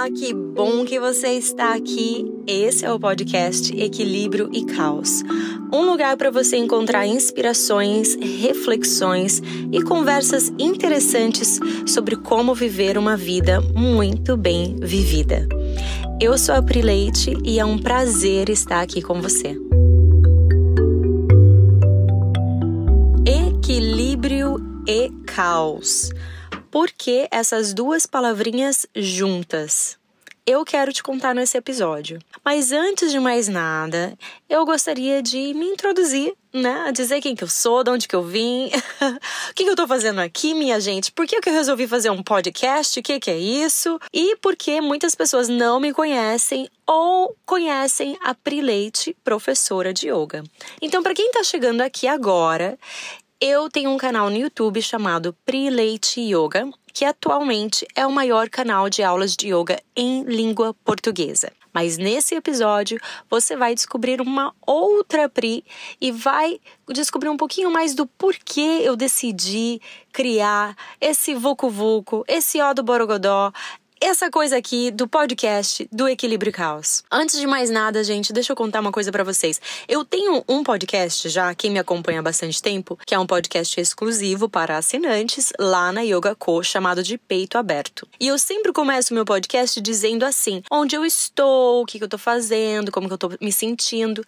Olá, que bom que você está aqui. Esse é o podcast Equilíbrio e Caos. Um lugar para você encontrar inspirações, reflexões e conversas interessantes sobre como viver uma vida muito bem vivida. Eu sou a Pri Leite e é um prazer estar aqui com você. Equilíbrio e caos. Por que essas duas palavrinhas juntas? Eu quero te contar nesse episódio. Mas antes de mais nada, eu gostaria de me introduzir, né? Dizer quem que eu sou, de onde que eu vim, o que eu tô fazendo aqui, minha gente, por que eu resolvi fazer um podcast, o que é isso? E por que muitas pessoas não me conhecem ou conhecem a Pri Leite, professora de yoga. Então, para quem tá chegando aqui agora, eu tenho um canal no YouTube chamado Pri Leite Yoga, que atualmente é o maior canal de aulas de yoga em língua portuguesa. Mas nesse episódio você vai descobrir uma outra Pri e vai descobrir um pouquinho mais do porquê eu decidi criar esse vucu-vucu, esse ó do borogodó, essa coisa aqui do podcast do Equilíbrio e Caos. Antes de mais nada, gente, deixa eu contar uma coisa pra vocês. Eu tenho um podcast já, quem me acompanha há bastante tempo, que é um podcast exclusivo para assinantes lá na Yoga Co, chamado de Peito Aberto. E eu sempre começo meu podcast dizendo assim, onde eu estou, o que eu tô fazendo, como que eu tô me sentindo.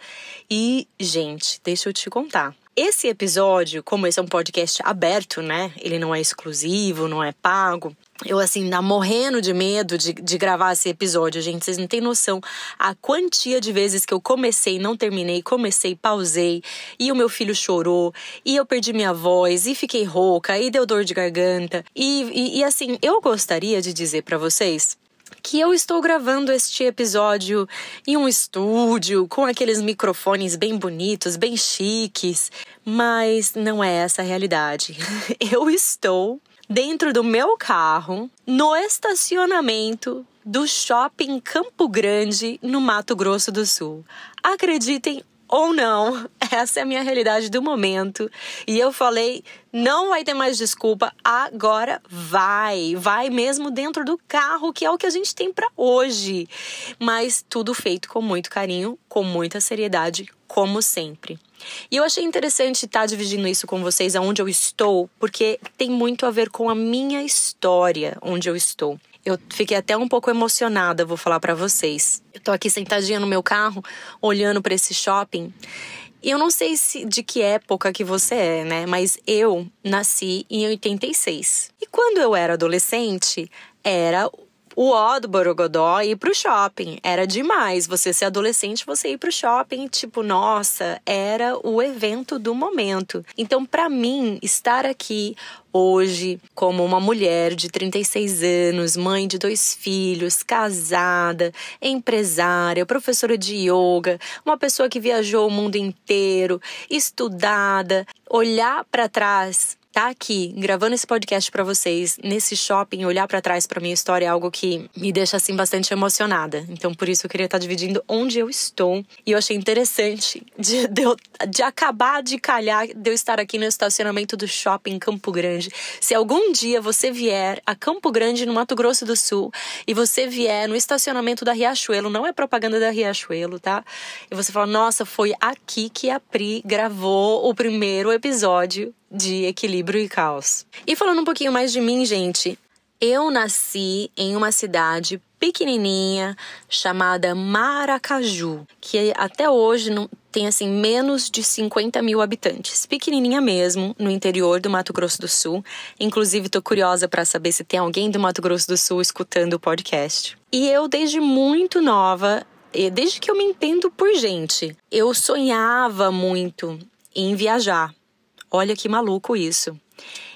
E, gente, deixa eu te contar. Esse episódio, como esse é um podcast aberto, né? Ele não é exclusivo, não é pago. Eu, assim, morrendo de medo de gravar esse episódio, gente. Vocês não têm noção a quantia de vezes que eu comecei, não terminei, pausei. E o meu filho chorou, e eu perdi minha voz, e fiquei rouca, e deu dor de garganta. E assim, eu gostaria de dizer pra vocês que eu estou gravando este episódio em um estúdio, com aqueles microfones bem bonitos, bem chiques. Mas não é essa a realidade. Eu estou dentro do meu carro, no estacionamento do Shopping Campo Grande, no Mato Grosso do Sul. Acreditem ou não, essa é a minha realidade do momento. E eu falei, não vai ter mais desculpa, agora vai mesmo dentro do carro, que é o que a gente tem pra hoje. Mas tudo feito com muito carinho, com muita seriedade, como sempre. E eu achei interessante estar dividindo isso com vocês, aonde eu estou, porque tem muito a ver com a minha história, onde eu estou. Eu fiquei até um pouco emocionada, vou falar pra vocês. Eu tô aqui sentadinha no meu carro, olhando pra esse shopping. E eu não sei de que época que você é, né? Mas eu nasci em 86. E quando eu era adolescente, era o ó do borogodó ir pro shopping. Era demais você ser adolescente, você ir pro shopping. Tipo, nossa, era o evento do momento. Então, pra mim, estar aqui hoje como uma mulher de 36 anos, mãe de 2 filhos, casada, empresária, professora de yoga, uma pessoa que viajou o mundo inteiro, estudada, olhar pra trás, tá aqui, gravando esse podcast pra vocês, nesse shopping, olhar pra trás pra minha história é algo que me deixa, assim, bastante emocionada. Então, por isso, eu queria estar dividindo onde eu estou. E eu achei interessante de acabar de calhar de eu estar aqui no estacionamento do Shopping Campo Grande. Se algum dia você vier a Campo Grande, no Mato Grosso do Sul, e você vier no estacionamento da Riachuelo, não é propaganda da Riachuelo, tá? E você fala, nossa, foi aqui que a Pri gravou o primeiro episódio de Equilíbrio e Caos. E falando um pouquinho mais de mim, gente, eu nasci em uma cidade pequenininha chamada Maracaju, que até hoje não tem, assim, menos de 50 mil habitantes. Pequenininha mesmo, no interior do Mato Grosso do Sul. Inclusive, tô curiosa para saber se tem alguém do Mato Grosso do Sul escutando o podcast. E eu, desde muito nova, desde que eu me entendo por gente, eu sonhava muito em viajar. Olha que maluco isso.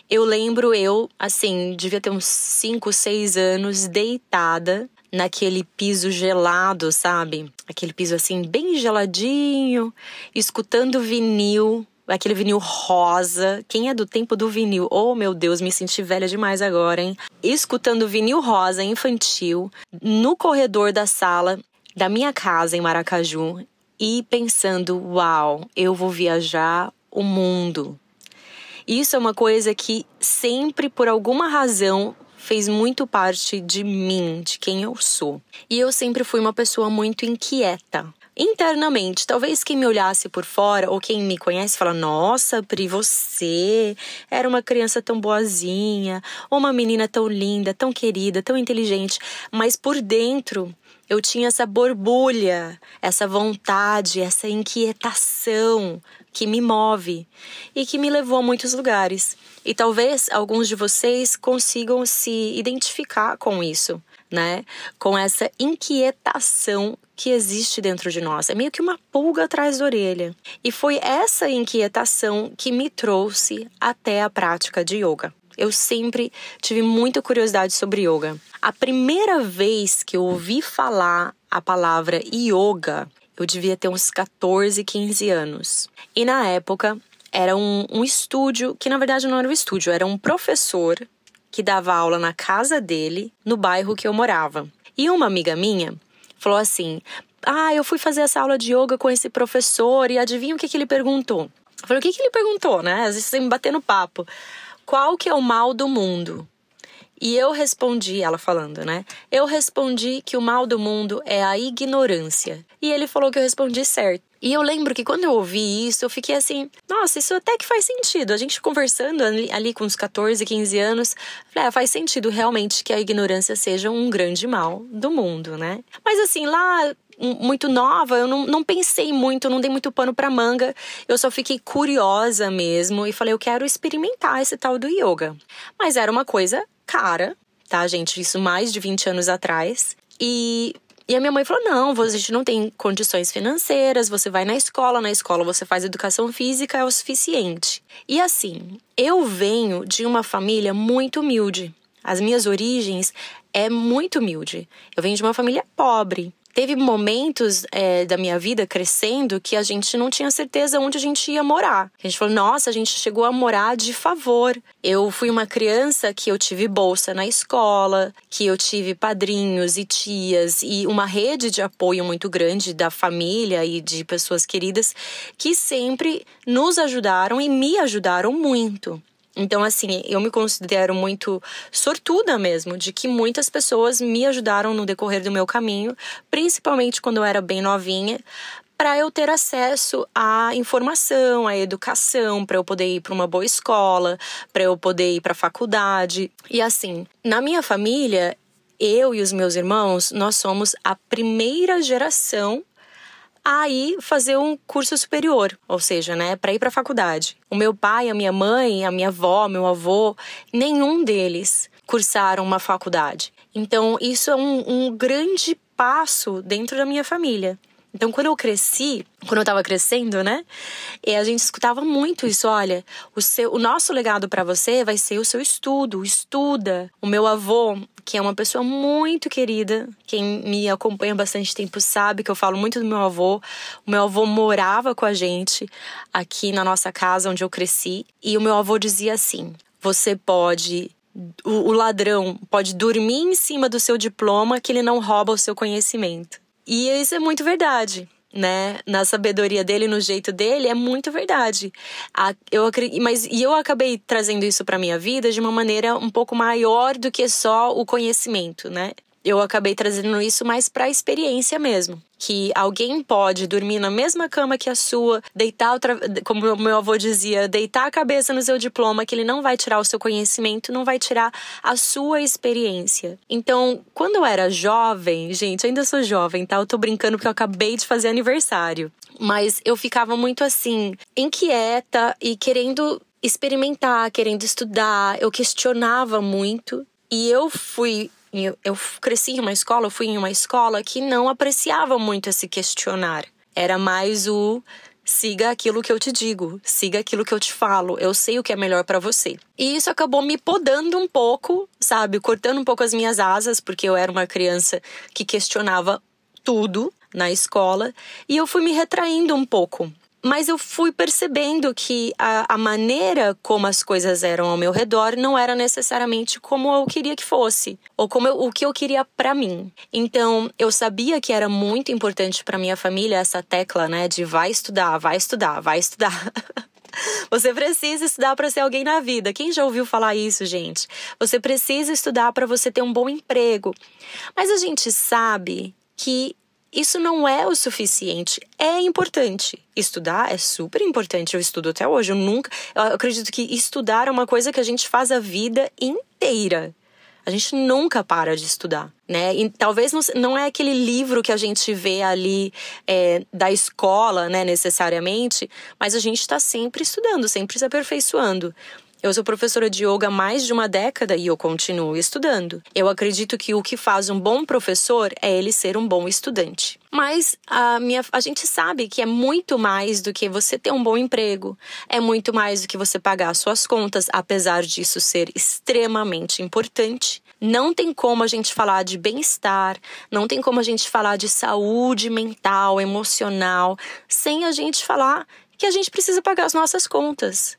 Eu lembro assim, devia ter uns 5, 6 anos, deitada naquele piso gelado, sabe? Aquele piso assim, bem geladinho, escutando vinil, aquele vinil rosa. Quem é do tempo do vinil? Oh, meu Deus, me senti velha demais agora, hein? Escutando vinil rosa infantil no corredor da sala da minha casa em Maracaju e pensando, uau, eu vou viajar o mundo. Isso é uma coisa que sempre, por alguma razão, fez muito parte de mim, de quem eu sou. E eu sempre fui uma pessoa muito inquieta. Internamente, talvez quem me olhasse por fora ou quem me conhece fala: nossa, Pri, você era uma criança tão boazinha, ou uma menina tão linda, tão querida, tão inteligente. Mas por dentro eu tinha essa borbulha, essa vontade, essa inquietação que me move e que me levou a muitos lugares. E talvez alguns de vocês consigam se identificar com isso, né? Com essa inquietação que existe dentro de nós. É meio que uma pulga atrás da orelha. E foi essa inquietação que me trouxe até a prática de yoga. Eu sempre tive muita curiosidade sobre yoga. A primeira vez que eu ouvi falar a palavra yoga, eu devia ter uns 14, 15 anos. E na época, era um estúdio, que na verdade não era um estúdio, era um professor que dava aula na casa dele, no bairro que eu morava. E uma amiga minha falou assim: eu fui fazer essa aula de yoga com esse professor e adivinha o que ele perguntou? Eu falei: o que ele perguntou, né? Às vezes você me bater no papo. Qual que é o mal do mundo? E eu respondi, ela falando, né? Eu respondi que o mal do mundo é a ignorância. E ele falou que eu respondi certo. E eu lembro que quando eu ouvi isso, eu fiquei assim: nossa, isso até que faz sentido. A gente conversando ali com uns 14, 15 anos, falei, faz sentido realmente que a ignorância seja um grande mal do mundo, né? Mas assim, lá, muito nova, eu não pensei muito, não dei muito pano pra manga. Eu só fiquei curiosa mesmo e falei: eu quero experimentar esse tal do yoga. Mas era uma coisa cara, tá, gente? Isso mais de 20 anos atrás. E a minha mãe falou: não, a gente não tem condições financeiras, você vai na escola você faz educação física, é o suficiente. E assim, eu venho de uma família muito humilde. As minhas origens é muito humilde. Eu venho de uma família pobre. Teve momentos da minha vida crescendo que a gente não tinha certeza onde a gente ia morar. A gente falou: nossa, a gente chegou a morar de favor. Eu fui uma criança que eu tive bolsa na escola, que eu tive padrinhos e tias e uma rede de apoio muito grande da família e de pessoas queridas que sempre nos ajudaram e me ajudaram muito. Então, assim, eu me considero muito sortuda mesmo, de que muitas pessoas me ajudaram no decorrer do meu caminho, principalmente quando eu era bem novinha, para eu ter acesso à informação, à educação, para eu poder ir para uma boa escola, para eu poder ir para a faculdade. E assim, na minha família, eu e os meus irmãos, nós somos a primeira geração a ir fazer um curso superior, ou seja, né, para ir para a faculdade. O meu pai, a minha mãe, a minha avó, meu avô, nenhum deles cursaram uma faculdade. Então, isso é um grande passo dentro da minha família. Então, quando eu tava crescendo, né, a gente escutava muito isso: olha, o nosso legado para você vai ser o seu estudo, estuda. O meu avô, que é uma pessoa muito querida, quem me acompanha há bastante tempo sabe que eu falo muito do meu avô. O meu avô morava com a gente aqui na nossa casa onde eu cresci, e o meu avô dizia assim: o ladrão pode dormir em cima do seu diploma que ele não rouba o seu conhecimento. E isso é muito verdade, né? Na sabedoria dele, no jeito dele, é muito verdade. Eu acabei trazendo isso para minha vida de uma maneira um pouco maior do que só o conhecimento, né? Eu acabei trazendo isso mais para a experiência mesmo. Que alguém pode dormir na mesma cama que a sua, como o meu avô dizia, deitar a cabeça no seu diploma, que ele não vai tirar o seu conhecimento, não vai tirar a sua experiência. Então, quando eu era jovem, gente, ainda sou jovem, tá? Eu tô brincando porque eu acabei de fazer aniversário. Mas eu ficava muito assim, inquieta e querendo experimentar, querendo estudar. Eu questionava muito e eu cresci em uma escola, eu fui em uma escola que não apreciava muito esse questionar. Era mais siga aquilo que eu te digo, siga aquilo que eu te falo, eu sei o que é melhor pra você. E isso acabou me podando um pouco, sabe? Cortando um pouco as minhas asas, porque eu era uma criança que questionava tudo na escola. E eu fui me retraindo um pouco. Mas eu fui percebendo que a maneira como as coisas eram ao meu redor não era necessariamente como eu queria que fosse, ou o que eu queria pra mim. Então, eu sabia que era muito importante pra minha família essa tecla, né, de vai estudar, vai estudar, vai estudar. Você precisa estudar para ser alguém na vida. Quem já ouviu falar isso, gente? Você precisa estudar para você ter um bom emprego. Mas a gente sabe que isso não é o suficiente. É importante. Estudar é super importante. Eu estudo até hoje. Eu acredito que estudar é uma coisa que a gente faz a vida inteira. A gente nunca para de estudar, né? E talvez não é aquele livro que a gente vê ali da escola, né, necessariamente, mas a gente está sempre estudando, sempre se aperfeiçoando. Eu sou professora de yoga há mais de uma década e eu continuo estudando. Eu acredito que o que faz um bom professor é ele ser um bom estudante. Mas a gente sabe que é muito mais do que você ter um bom emprego. É muito mais do que você pagar as suas contas, apesar disso ser extremamente importante. Não tem como a gente falar de bem-estar, não tem como a gente falar de saúde mental, emocional, sem a gente falar que a gente precisa pagar as nossas contas.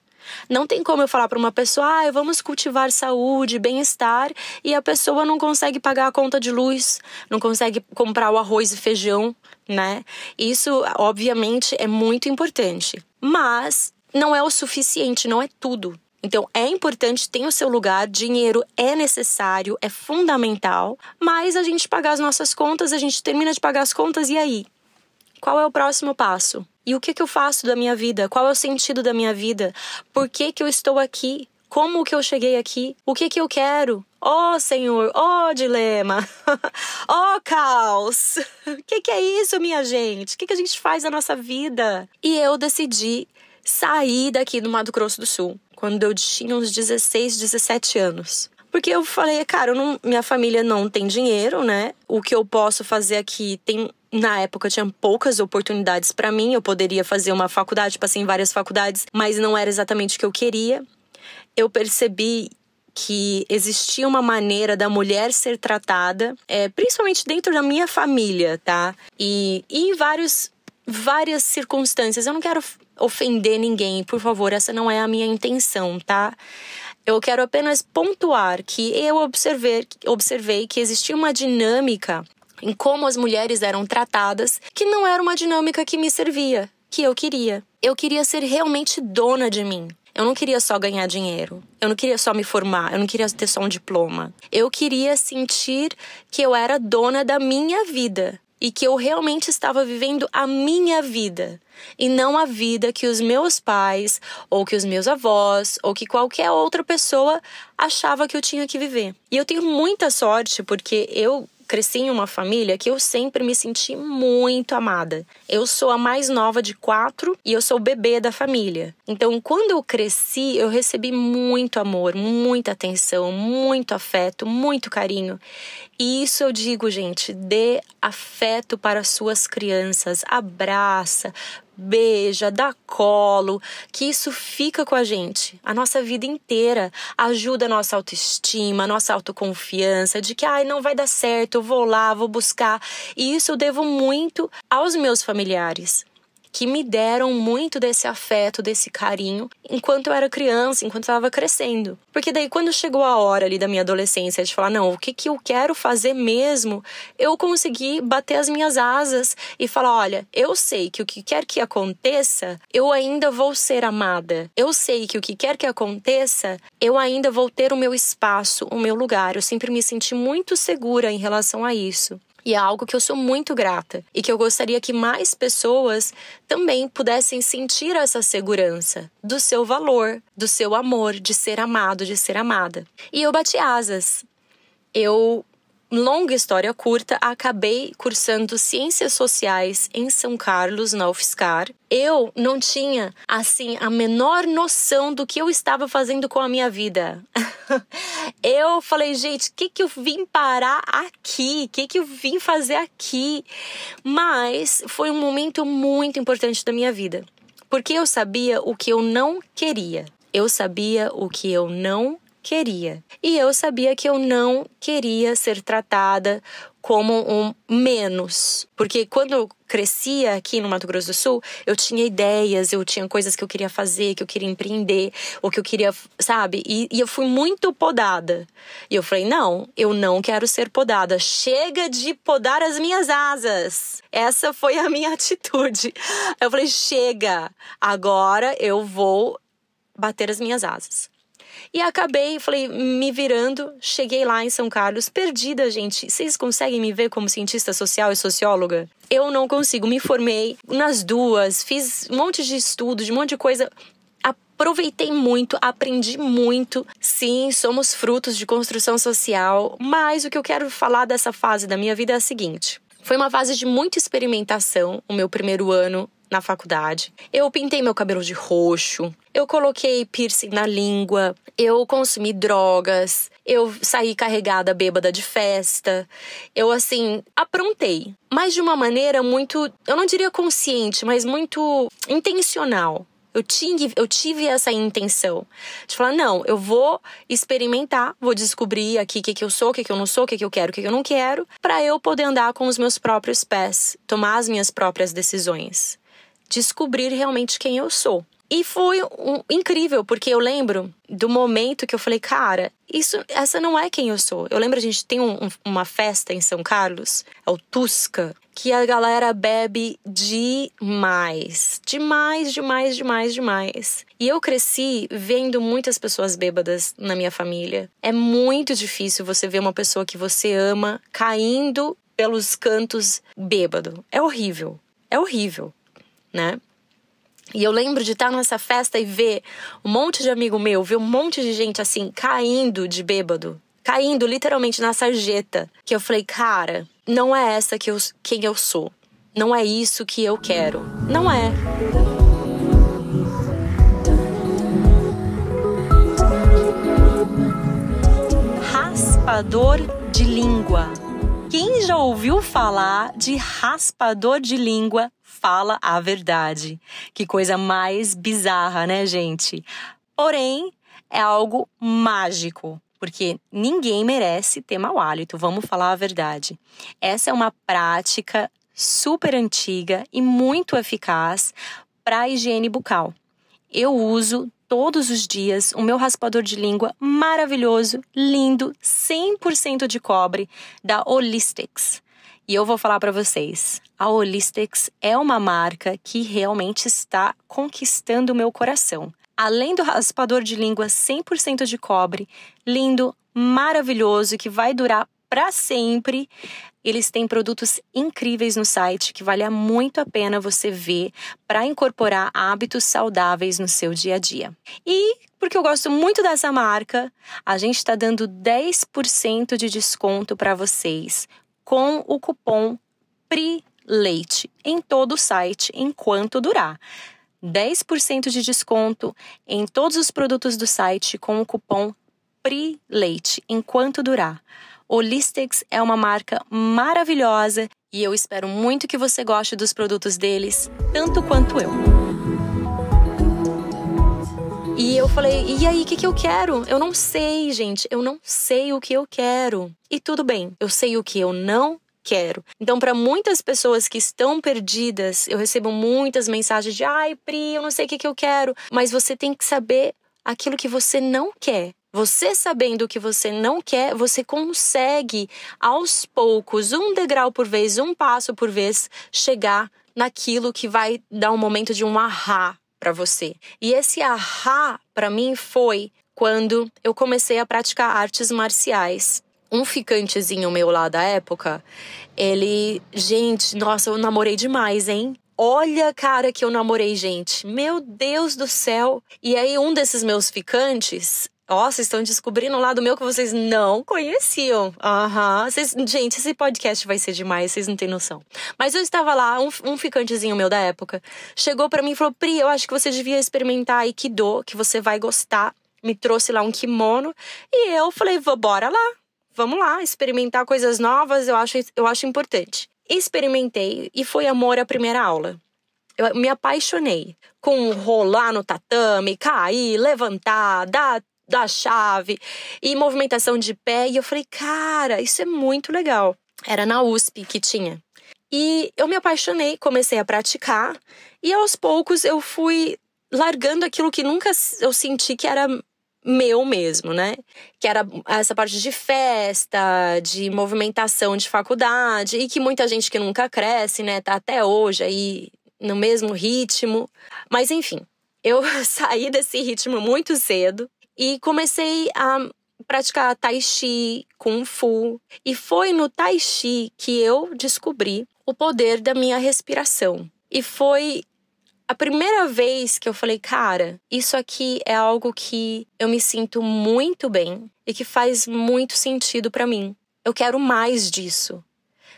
Não tem como eu falar para uma pessoa, vamos cultivar saúde, bem-estar, e a pessoa não consegue pagar a conta de luz, não consegue comprar o arroz e feijão, né? Isso, obviamente, é muito importante. Mas não é o suficiente, não é tudo. Então, é importante, tem o seu lugar, dinheiro é necessário, é fundamental, mas a gente pagar as nossas contas, a gente termina de pagar as contas, e aí? Qual é o próximo passo? E o que eu faço da minha vida? Qual é o sentido da minha vida? Por que eu estou aqui? Como que eu cheguei aqui? O que eu quero? Oh, Senhor! Oh, dilema! Oh, caos! O que é isso, minha gente? O que a gente faz na nossa vida? E eu decidi sair daqui do Mato Grosso do Sul, quando eu tinha uns 16, 17 anos. Porque eu falei, cara, minha família não tem dinheiro, né? O que eu posso fazer aqui na época tinha poucas oportunidades para mim. Eu poderia fazer uma faculdade, passei em várias faculdades, mas não era exatamente o que eu queria. Eu percebi que existia uma maneira da mulher ser tratada, principalmente dentro da minha família, tá? E em várias circunstâncias. Eu não quero ofender ninguém, por favor, essa não é a minha intenção, tá? Eu quero apenas pontuar que eu observei que existia uma dinâmica em como as mulheres eram tratadas, que não era uma dinâmica que me servia, que eu queria. Eu queria ser realmente dona de mim. Eu não queria só ganhar dinheiro. Eu não queria só me formar. Eu não queria ter só um diploma. Eu queria sentir que eu era dona da minha vida. E que eu realmente estava vivendo a minha vida. E não a vida que os meus pais, ou que os meus avós, ou que qualquer outra pessoa achava que eu tinha que viver. E eu tenho muita sorte porque eu cresci em uma família que eu sempre me senti muito amada. Eu sou a mais nova de 4 e eu sou o bebê da família. Então, quando eu cresci, eu recebi muito amor, muita atenção, muito afeto, muito carinho. E isso eu digo, gente, dê afeto para suas crianças, abraça, beija, dá colo, que isso fica com a gente a nossa vida inteira, ajuda a nossa autoestima, a nossa autoconfiança, de que não vai dar certo, eu vou lá, vou buscar. E isso eu devo muito aos meus familiares, que me deram muito desse afeto, desse carinho, enquanto eu era criança, enquanto eu estava crescendo. Porque daí, quando chegou a hora ali da minha adolescência de falar, não, o que eu quero fazer mesmo, eu consegui bater as minhas asas e falar, olha, eu sei que o que quer que aconteça, eu ainda vou ser amada. Eu sei que o que quer que aconteça, eu ainda vou ter o meu espaço, o meu lugar. Eu sempre me senti muito segura em relação a isso. E é algo que eu sou muito grata e que eu gostaria que mais pessoas também pudessem sentir essa segurança do seu valor, do seu amor, de ser amado, de ser amada. E eu bati asas. Longa história curta, acabei cursando Ciências Sociais em São Carlos, na UFSCar. Eu não tinha, a menor noção do que eu estava fazendo com a minha vida. Eu falei, gente, o que eu vim parar aqui? O que eu vim fazer aqui? Mas foi um momento muito importante da minha vida. Porque eu sabia o que eu não queria. Eu sabia o que eu não queria. E eu sabia que eu não queria ser tratada como um menos. Porque quando eu crescia aqui no Mato Grosso do Sul, eu tinha ideias, eu tinha coisas que eu queria fazer, que eu queria empreender, ou que eu queria, sabe? E eu fui muito podada. E eu falei, não, eu não quero ser podada. Chega de podar as minhas asas. Essa foi a minha atitude. Eu falei, chega, agora eu vou bater as minhas asas. E acabei, falei, me virando, cheguei lá em São Carlos, perdida, gente. Vocês conseguem me ver como cientista social e socióloga? Eu não consigo, me formei nas duas, fiz um monte de estudos, um monte de coisa. Aproveitei muito, aprendi muito. Sim, somos frutos de construção social, mas o que eu quero falar dessa fase da minha vida é a seguinte. Foi uma fase de muita experimentação, o meu primeiro ano na faculdade. Eu pintei meu cabelo de roxo, eu coloquei piercing na língua, eu consumi drogas, eu saí carregada bêbada de festa. Eu, assim, aprontei. Mas de uma maneira muito, eu não diria consciente, mas muito intencional. Eu tive essa intenção de falar, não, eu vou experimentar, vou descobrir aqui o que eu sou, o que eu não sou, o que eu quero, o que eu não quero, para eu poder andar com os meus próprios pés, tomar as minhas próprias decisões, descobrir realmente quem eu sou. E foi incrível, porque eu lembro do momento que eu falei, cara, essa não é quem eu sou. Eu lembro, a gente tem uma festa em São Carlos, é o Tusca, que a galera bebe demais. Demais, demais, demais, demais. E eu cresci vendo muitas pessoas bêbadas na minha família. É muito difícil você ver uma pessoa que você ama caindo pelos cantos bêbado. É horrível, né? E eu lembro de estar nessa festa e ver um monte de amigo meu, ver um monte de gente assim, caindo de bêbado. Caindo literalmente na sarjeta. Que eu falei, cara, não é essa quem eu sou. Não é isso que eu quero. Não é. Raspador de língua. Quem já ouviu falar de raspador de língua, fala a verdade. Que coisa mais bizarra, né, gente? Porém, é algo mágico, porque ninguém merece ter mau hálito, vamos falar a verdade. Essa é uma prática super antiga e muito eficaz para a higiene bucal. Eu uso todos os dias o meu raspador de língua maravilhoso, lindo, 100% de cobre, da Holistics. E eu vou falar para vocês, a Holistics é uma marca que realmente está conquistando o meu coração. Além do raspador de língua 100% de cobre, lindo, maravilhoso, que vai durar para sempre, eles têm produtos incríveis no site que vale muito a pena você ver para incorporar hábitos saudáveis no seu dia a dia. E, porque eu gosto muito dessa marca, a gente está dando 10% de desconto para vocês com o cupom PRILEITE em todo o site enquanto durar. 10% de desconto em todos os produtos do site com o cupom PRILEITE enquanto durar. Holistics é uma marca maravilhosa e eu espero muito que você goste dos produtos deles, tanto quanto eu. E eu falei, e aí, o que eu quero? Eu não sei, gente, eu não sei o que eu quero. E tudo bem, eu sei o que eu não quero. Então, para muitas pessoas que estão perdidas, eu recebo muitas mensagens de, ai, Pri, eu não sei o que eu quero. Mas você tem que saber aquilo que você não quer. Você sabendo o que você não quer, você consegue, aos poucos, um degrau por vez, um passo por vez, chegar naquilo que vai dar um momento de um ahá para você. E esse ahá, para mim, foi quando eu comecei a praticar artes marciais. Um ficantezinho meu lá da época, ele... Gente, nossa, eu namorei demais, hein? Olha, cara, que eu namorei, gente. Meu Deus do céu. E aí, um desses meus ficantes... Ó, vocês estão descobrindo um lado meu que vocês não conheciam. Gente, esse podcast vai ser demais, vocês não têm noção. Mas eu estava lá, um ficantezinho meu da época, chegou pra mim e falou, Pri, eu acho que você devia experimentar Aikido, que você vai gostar. Me trouxe lá um kimono e eu falei, bora lá. Vamos lá, experimentar coisas novas, eu acho importante. Experimentei e foi amor à primeira aula. Eu me apaixonei com rolar no tatame, cair, levantar, dar da chave e movimentação de pé. E eu falei, cara, isso é muito legal. Era na USP que tinha. E eu me apaixonei, comecei a praticar. E aos poucos eu fui largando aquilo que nunca eu senti que era meu mesmo, né? Que era essa parte de festa, de movimentação de faculdade. E que muita gente que nunca cresce, né? Tá até hoje aí no mesmo ritmo. Mas enfim, eu saí desse ritmo muito cedo. E comecei a praticar tai chi, kung fu. E foi no tai chi que eu descobri o poder da minha respiração. E foi a primeira vez que eu falei, cara, isso aqui é algo que eu me sinto muito bem e que faz muito sentido pra mim. Eu quero mais disso.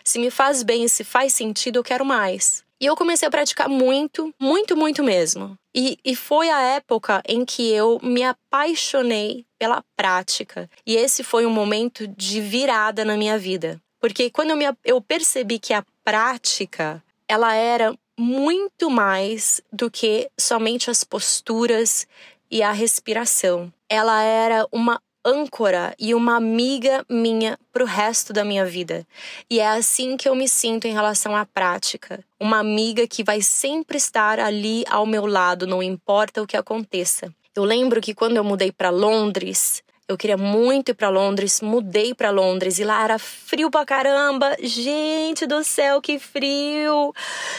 Se me faz bem, se faz sentido, eu quero mais. E eu comecei a praticar muito, muito, muito mesmo. E foi a época em que eu me apaixonei pela prática. E esse foi um momento de virada na minha vida. Porque quando eu percebi que a prática, ela era muito mais do que somente as posturas e a respiração. Ela era uma âncora e uma amiga minha pro resto da minha vida. E é assim que eu me sinto em relação à prática. Uma amiga que vai sempre estar ali ao meu lado, não importa o que aconteça. Eu lembro que quando eu mudei para Londres, eu queria muito ir pra Londres, mudei pra Londres e lá era frio pra caramba. Gente do céu, que frio!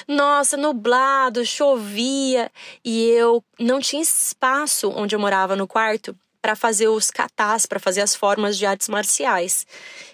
Nossa, nublado, chovia. E eu não tinha espaço onde eu morava no quarto para fazer os katas, para fazer as formas de artes marciais.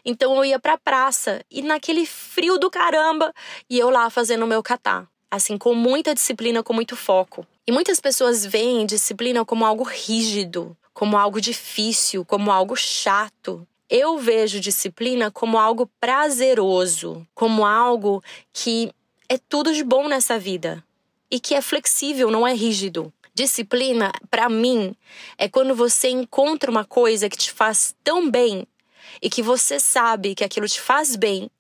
Então eu ia pra praça e naquele frio do caramba, e eu lá fazendo o meu kata. Assim, com muita disciplina, com muito foco. E muitas pessoas veem disciplina como algo rígido, como algo difícil, como algo chato. Eu vejo disciplina como algo prazeroso, como algo que é tudo de bom nessa vida e que é flexível, não é rígido. Disciplina, pra mim, é quando você encontra uma coisa que te faz tão bem e que você sabe que aquilo te faz bem,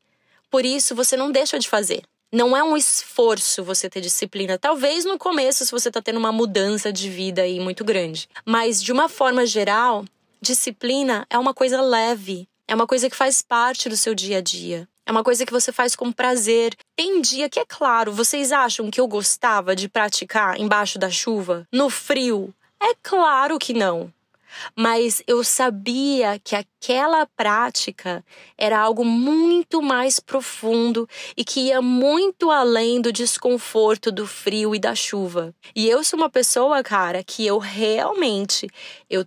por isso você não deixa de fazer. Não é um esforço você ter disciplina. Talvez no começo, se você tá tendo uma mudança de vida aí muito grande. Mas, de uma forma geral, disciplina é uma coisa leve. É uma coisa que faz parte do seu dia a dia. É uma coisa que você faz com prazer. Tem dia que, é claro, vocês acham que eu gostava de praticar embaixo da chuva, no frio? É claro que não. Mas eu sabia que aquela prática era algo muito mais profundo e que ia muito além do desconforto do frio e da chuva. E eu sou uma pessoa, cara, que eu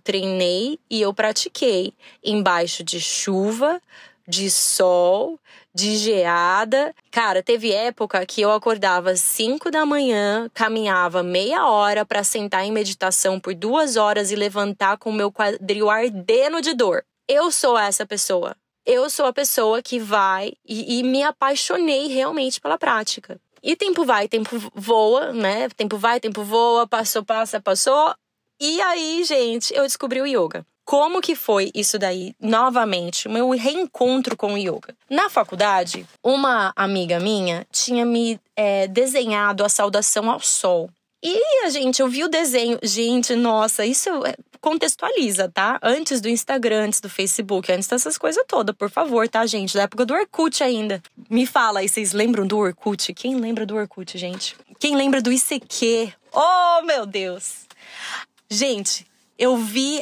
treinei e eu pratiquei embaixo de chuva, de sol, de geada. Cara, teve época que eu acordava às 5 da manhã, caminhava meia hora pra sentar em meditação por 2 horas e levantar com o meu quadril ardendo de dor. Eu sou essa pessoa. Eu sou a pessoa que vai e me apaixonei realmente pela prática. E tempo vai, tempo voa, né? Tempo vai, tempo voa, passou. E aí, gente, eu descobri o yoga. Como que foi isso daí, novamente, o meu reencontro com o yoga? Na faculdade, uma amiga minha tinha me desenhado a saudação ao sol. E eu vi o desenho. Gente, nossa, isso contextualiza, tá? Antes do Instagram, antes do Facebook, antes dessas coisas todas, por favor, tá, gente? Da época do Orkut ainda. Me fala aí, vocês lembram do Orkut? Quem lembra do Orkut, gente? Quem lembra do ICQ? Oh, meu Deus! Gente, eu vi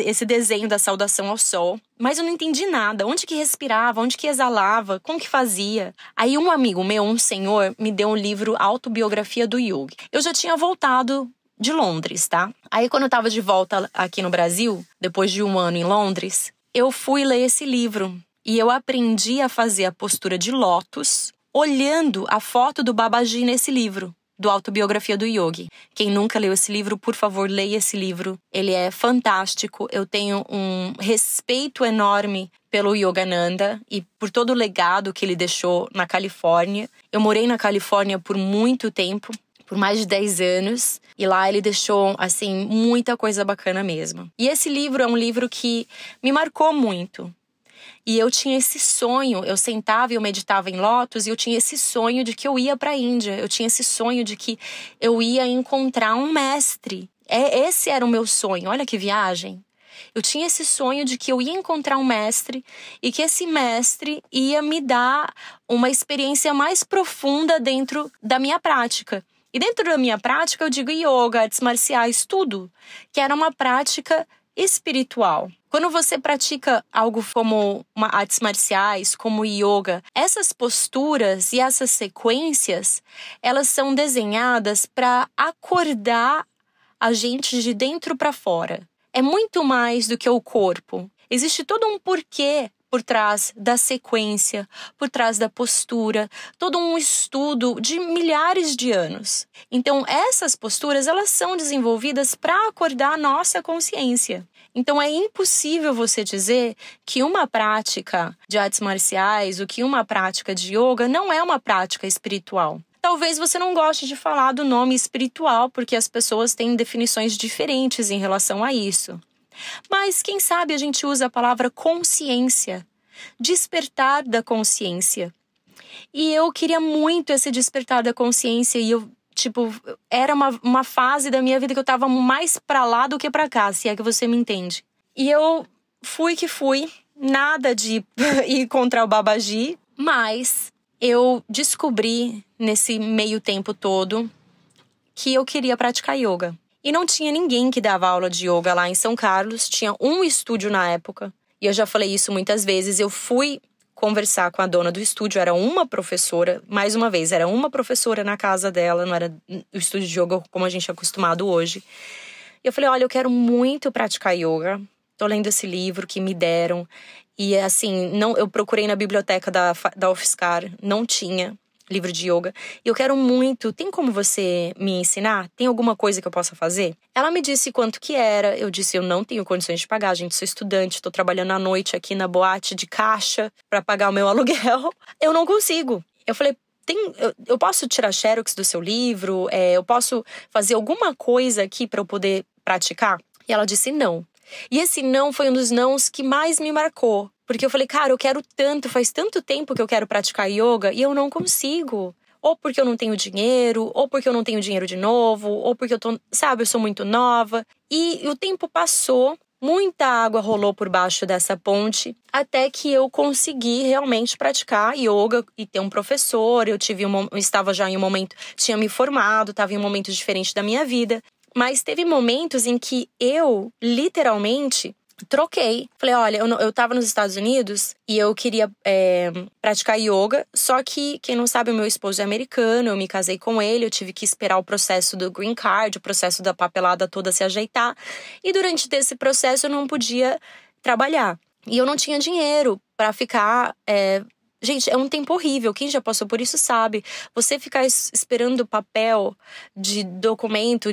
esse desenho da saudação ao sol, mas eu não entendi nada. Onde que respirava, onde que exalava, como que fazia. Aí um amigo meu, um senhor, me deu um livro Autobiografia do Yogi. Eu já tinha voltado de Londres, tá? Aí quando eu tava de volta aqui no Brasil, depois de 1 ano em Londres, eu fui ler esse livro. E eu aprendi a fazer a postura de lótus, olhando a foto do Babaji nesse livro. Do Autobiografia do Yogi. Quem nunca leu esse livro, por favor, leia esse livro. Ele é fantástico. Eu tenho um respeito enorme pelo Yogananda e por todo o legado que ele deixou na Califórnia. Eu morei na Califórnia por muito tempo, por mais de 10 anos. E lá ele deixou, assim, muita coisa bacana mesmo. E esse livro é um livro que me marcou muito. E eu tinha esse sonho, eu sentava e eu meditava em lótus e eu tinha esse sonho de que eu ia para a Índia. Eu tinha esse sonho de que eu ia encontrar um mestre. Esse era o meu sonho, olha que viagem. Eu tinha esse sonho de que eu ia encontrar um mestre e que esse mestre ia me dar uma experiência mais profunda dentro da minha prática. E dentro da minha prática eu digo yoga, artes marciais, tudo, que era uma prática espiritual. Quando você pratica algo como artes marciais, como yoga, essas posturas e essas sequências, elas são desenhadas para acordar a gente de dentro para fora. É muito mais do que o corpo. Existe todo um porquê por trás da sequência, por trás da postura, todo um estudo de milhares de anos. Então, essas posturas, elas são desenvolvidas para acordar a nossa consciência. Então, é impossível você dizer que uma prática de artes marciais ou que uma prática de yoga não é uma prática espiritual. Talvez você não goste de falar do nome espiritual, porque as pessoas têm definições diferentes em relação a isso. Mas, quem sabe, a gente usa a palavra consciência, despertar da consciência. E eu queria muito esse despertar da consciência e era uma fase da minha vida que eu tava mais pra lá do que pra cá, se é que você me entende. E eu fui que fui, nada de ir contra o Babaji, mas eu descobri nesse meio tempo todo que eu queria praticar yoga. E não tinha ninguém que dava aula de yoga lá em São Carlos, tinha um estúdio na época. E eu já falei isso muitas vezes, eu fui conversar com a dona do estúdio, era uma professora, mais uma vez, era uma professora na casa dela, não era o estúdio de yoga como a gente é acostumado hoje. E eu falei, olha, eu quero muito praticar yoga, tô lendo esse livro que me deram. E assim, eu procurei na biblioteca da UFSCar, não tinha livro de yoga. E eu quero muito, tem como você me ensinar? Tem alguma coisa que eu possa fazer? Ela me disse quanto que era. Eu disse, eu não tenho condições de pagar, gente, sou estudante, tô trabalhando à noite aqui na boate de caixa pra pagar o meu aluguel. Eu não consigo. Eu falei, eu posso tirar xerox do seu livro? Eu posso fazer alguma coisa aqui pra eu poder praticar? E ela disse não. E esse não foi um dos nãos que mais me marcou. Porque eu falei, cara, eu quero tanto, faz tanto tempo que eu quero praticar yoga e eu não consigo. Ou porque eu não tenho dinheiro, ou porque eu não tenho dinheiro de novo, ou porque eu sou muito nova. E o tempo passou, muita água rolou por baixo dessa ponte, até que eu consegui realmente praticar yoga e ter um professor. Eu estava já em um momento, tinha me formado, estava em um momento diferente da minha vida. Mas teve momentos em que eu, literalmente, troquei. Falei, olha, eu tava nos Estados Unidos e eu queria praticar yoga. Só que, quem não sabe, o meu esposo é americano, eu me casei com ele. Eu tive que esperar o processo do green card, o processo da papelada toda se ajeitar. E durante esse processo eu não podia trabalhar. E eu não tinha dinheiro pra ficar... Gente, é um tempo horrível. Quem já passou por isso sabe. Você ficar esperando papel de documento,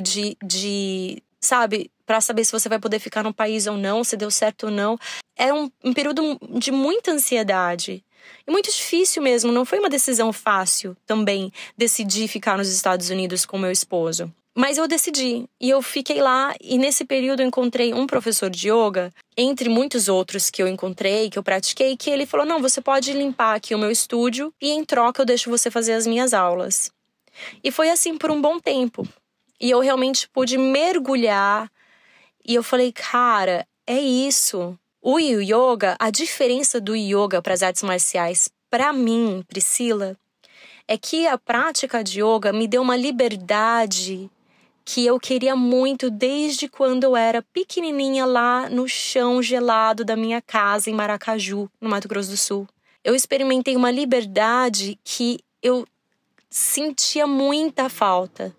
sabe, pra saber se você vai poder ficar no país ou não, se deu certo ou não. É um período de muita ansiedade. E muito difícil mesmo. Não foi uma decisão fácil também decidir ficar nos Estados Unidos com meu esposo. Mas eu decidi, e eu fiquei lá, e nesse período eu encontrei um professor de yoga, entre muitos outros que eu encontrei, que eu pratiquei, que ele falou, não, você pode limpar aqui o meu estúdio, e em troca eu deixo você fazer as minhas aulas. E foi assim por um bom tempo. E eu realmente pude mergulhar, e eu falei, cara, é isso. O yoga, a diferença do yoga para as artes marciais, para mim, Priscila, é que a prática de yoga me deu uma liberdade que eu queria muito desde quando eu era pequenininha lá no chão gelado da minha casa em Maracaju, no Mato Grosso do Sul. Eu experimentei uma liberdade que eu sentia muita falta.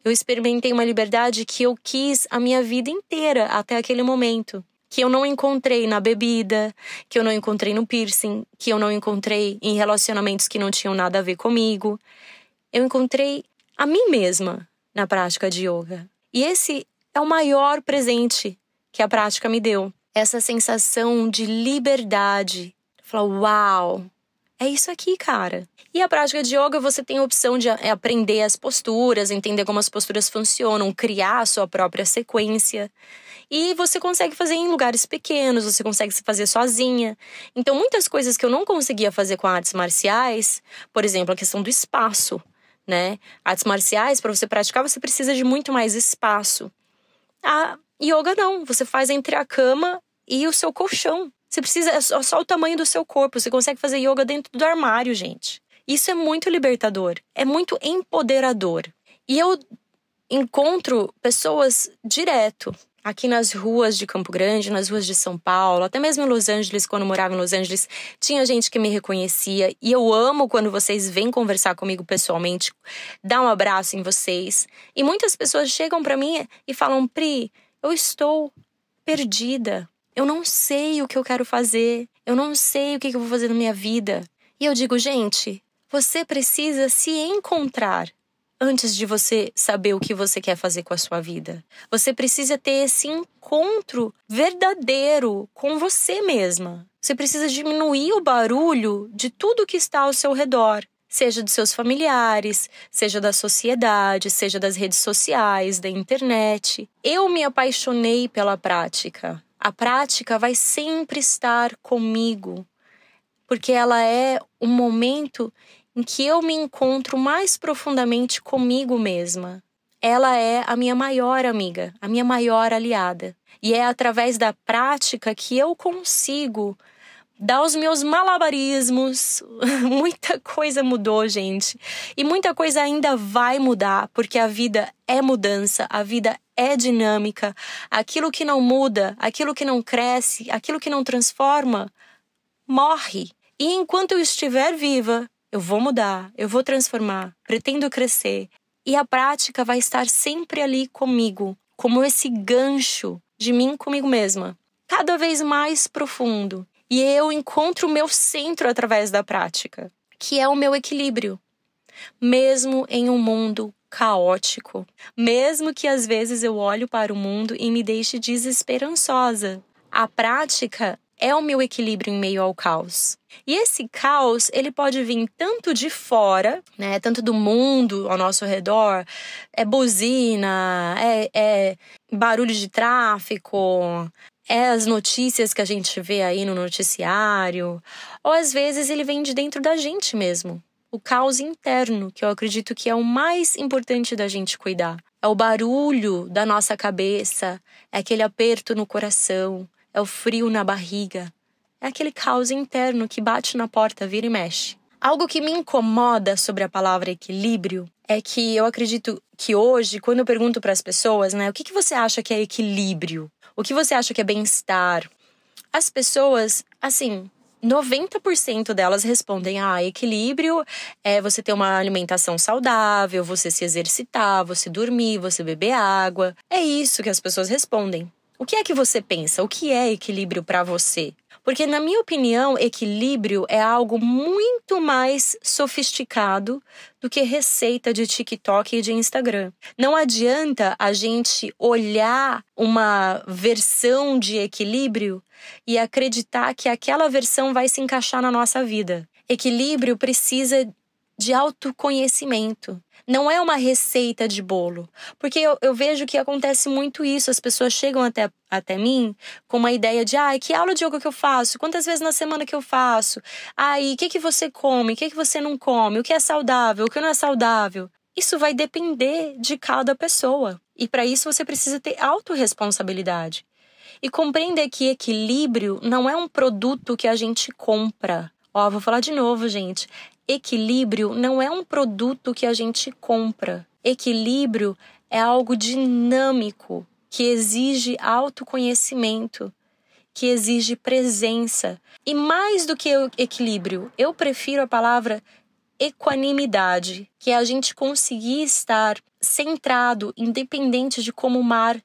Eu experimentei uma liberdade que eu quis a minha vida inteira até aquele momento. Que eu não encontrei na bebida, que eu não encontrei no piercing, que eu não encontrei em relacionamentos que não tinham nada a ver comigo. Eu encontrei a mim mesma na prática de yoga. E esse é o maior presente que a prática me deu. Essa sensação de liberdade. Falar, uau, é isso aqui, cara. E a prática de yoga, você tem a opção de aprender as posturas, entender como as posturas funcionam, criar a sua própria sequência. E você consegue fazer em lugares pequenos, você consegue se fazer sozinha. Então, muitas coisas que eu não conseguia fazer com artes marciais, por exemplo, a questão do espaço, né? Artes marciais, para você praticar, você precisa de muito mais espaço. A Yoga não, você faz entre a cama e o seu colchão. Você precisa, é só o tamanho do seu corpo. Você consegue fazer yoga dentro do armário, gente. Isso é muito libertador, é muito empoderador. E eu encontro pessoas direto aqui nas ruas de Campo Grande, nas ruas de São Paulo, até mesmo em Los Angeles, quando eu morava em Los Angeles, tinha gente que me reconhecia. E eu amo quando vocês vêm conversar comigo pessoalmente, dar um abraço em vocês. E muitas pessoas chegam pra mim e falam: Pri, eu estou perdida. Eu não sei o que eu quero fazer. Eu não sei o que eu vou fazer na minha vida. E eu digo, gente, você precisa se encontrar antes de você saber o que você quer fazer com a sua vida. Você precisa ter esse encontro verdadeiro com você mesma. Você precisa diminuir o barulho de tudo que está ao seu redor. Seja dos seus familiares, seja da sociedade, seja das redes sociais, da internet. Eu me apaixonei pela prática. A prática vai sempre estar comigo, porque ela é um momento em que eu me encontro mais profundamente comigo mesma. Ela é a minha maior amiga, a minha maior aliada. E é através da prática que eu consigo dar os meus malabarismos. Muita coisa mudou, gente. E muita coisa ainda vai mudar, porque a vida é mudança, a vida é dinâmica. Aquilo que não muda, aquilo que não cresce, aquilo que não transforma, morre. E enquanto eu estiver viva, eu vou mudar, eu vou transformar, pretendo crescer. E a prática vai estar sempre ali comigo, como esse gancho de mim comigo mesma, cada vez mais profundo. E eu encontro o meu centro através da prática, que é o meu equilíbrio. Mesmo em um mundo caótico, mesmo que às vezes eu olho para o mundo e me deixe desesperançosa, a prática é o meu equilíbrio em meio ao caos. E esse caos, ele pode vir tanto de fora, né, tanto do mundo ao nosso redor, é buzina, é barulho de tráfico, é as notícias que a gente vê aí no noticiário, ou às vezes ele vem de dentro da gente mesmo. O caos interno, que eu acredito que é o mais importante da gente cuidar. É o barulho da nossa cabeça, é aquele aperto no coração, é o frio na barriga. É aquele caos interno que bate na porta, vira e mexe. Algo que me incomoda sobre a palavra equilíbrio é que eu acredito que hoje, quando eu pergunto para as pessoas, né, o que você acha que é equilíbrio? O que você acha que é bem-estar? As pessoas, assim, 90% delas respondem: equilíbrio é você ter uma alimentação saudável, você se exercitar, você dormir, você beber água. É isso que as pessoas respondem. O que é que você pensa? O que é equilíbrio para você? Porque, na minha opinião, equilíbrio é algo muito mais sofisticado do que receita de TikTok e de Instagram. Não adianta a gente olhar uma versão de equilíbrio e acreditar que aquela versão vai se encaixar na nossa vida. Equilíbrio precisa de autoconhecimento. Não é uma receita de bolo. Porque eu vejo que acontece muito isso. As pessoas chegam até mim com uma ideia de: que aula de yoga que eu faço? Quantas vezes na semana que eu faço? E o que você come? O que você não come? O que é saudável? O que não é saudável? Isso vai depender de cada pessoa. E para isso você precisa ter autorresponsabilidade. E compreender que equilíbrio não é um produto que a gente compra. Vou falar de novo, gente. Equilíbrio não é um produto que a gente compra. Equilíbrio é algo dinâmico, que exige autoconhecimento, que exige presença. E mais do que equilíbrio, eu prefiro a palavra equanimidade, que é a gente conseguir estar centrado, independente de como o mar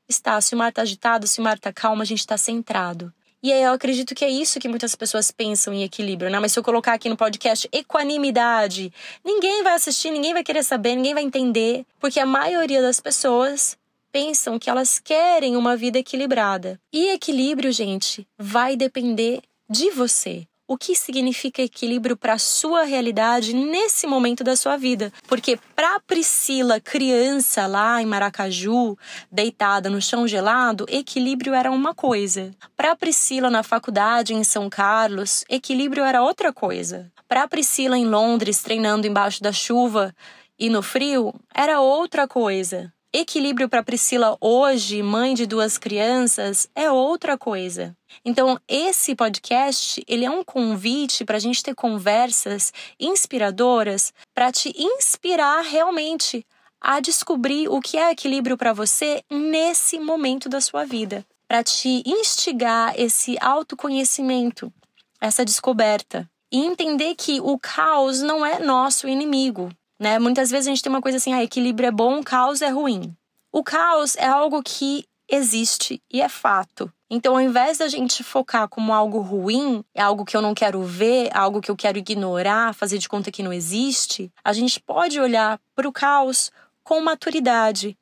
está. Se o mar está agitado, se o mar está calmo, a gente está centrado. E aí eu acredito que é isso que muitas pessoas pensam em equilíbrio, né? Mas se eu colocar aqui no podcast equanimidade, ninguém vai assistir, ninguém vai querer saber, ninguém vai entender. Porque a maioria das pessoas pensam que elas querem uma vida equilibrada. E equilíbrio, gente, vai depender de você. O que significa equilíbrio para a sua realidade nesse momento da sua vida? Porque para Priscila, criança lá em Maracaju, deitada no chão gelado, equilíbrio era uma coisa. Para Priscila na faculdade em São Carlos, equilíbrio era outra coisa. Para Priscila em Londres, treinando embaixo da chuva e no frio, era outra coisa. Equilíbrio para Priscila hoje, mãe de 2 crianças, é outra coisa. Então, esse podcast, ele é um convite para a gente ter conversas inspiradoras para te inspirar realmente a descobrir o que é equilíbrio para você nesse momento da sua vida. Para te instigar esse autoconhecimento, essa descoberta. E entender que o caos não é nosso inimigo, né? Muitas vezes a gente tem uma coisa assim, equilíbrio é bom, caos é ruim. O caos é algo que existe e é fato. Então, ao invés da gente focar como algo ruim, é algo que eu não quero ver, algo que eu quero ignorar, fazer de conta que não existe, a gente pode olhar para o caos com maturidade.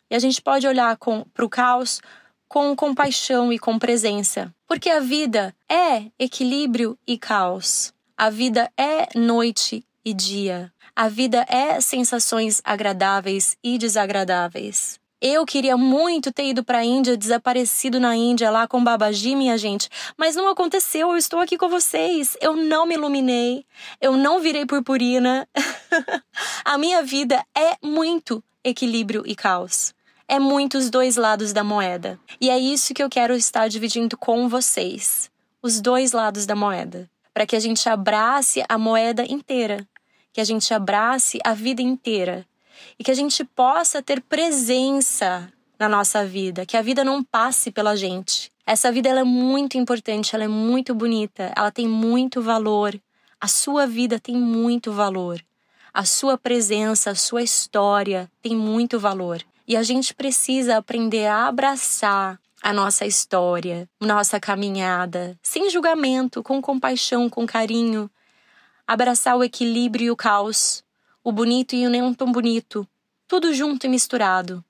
E a gente pode olhar para o caos com compaixão e com presença. Porque a vida é equilíbrio e caos. A vida é noite e dia. A vida é sensações agradáveis e desagradáveis. Eu queria muito ter ido para a Índia, desaparecido na Índia lá com Babaji, minha gente. Mas não aconteceu, eu estou aqui com vocês. Eu não me iluminei, eu não virei purpurina. A minha vida é muito equilíbrio e caos. É muito os 2 lados da moeda. E é isso que eu quero estar dividindo com vocês. Os 2 lados da moeda. Para que a gente abrace a moeda inteira. Que a gente abrace a vida inteira. E que a gente possa ter presença na nossa vida. Que a vida não passe pela gente. Essa vida ela é muito importante, ela é muito bonita. Ela tem muito valor. A sua vida tem muito valor. A sua presença, a sua história tem muito valor. E a gente precisa aprender a abraçar a nossa história, nossa caminhada, sem julgamento, com compaixão, com carinho. Abraçar o equilíbrio e o caos, o bonito e o não tão bonito, tudo junto e misturado,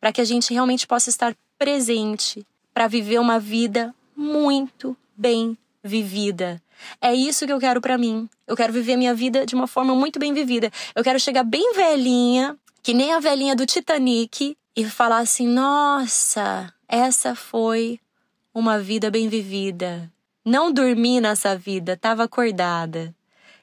para que a gente realmente possa estar presente, para viver uma vida muito bem vivida. É isso que eu quero para mim. Eu quero viver minha vida de uma forma muito bem vivida. Eu quero chegar bem velhinha, que nem a velhinha do Titanic, e falar assim, nossa, essa foi uma vida bem vivida. Não dormi nessa vida, estava acordada.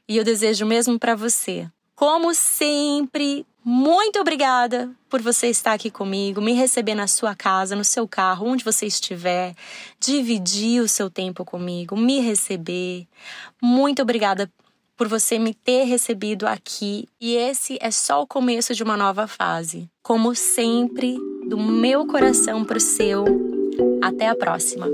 E eu desejo mesmo para você. Como sempre, muito obrigada por você estar aqui comigo, me receber na sua casa, no seu carro, onde você estiver, dividir o seu tempo comigo, me receber. Muito obrigada por você me ter recebido aqui. E esse é só o começo de uma nova fase. Como sempre, do meu coração pro seu. Até a próxima.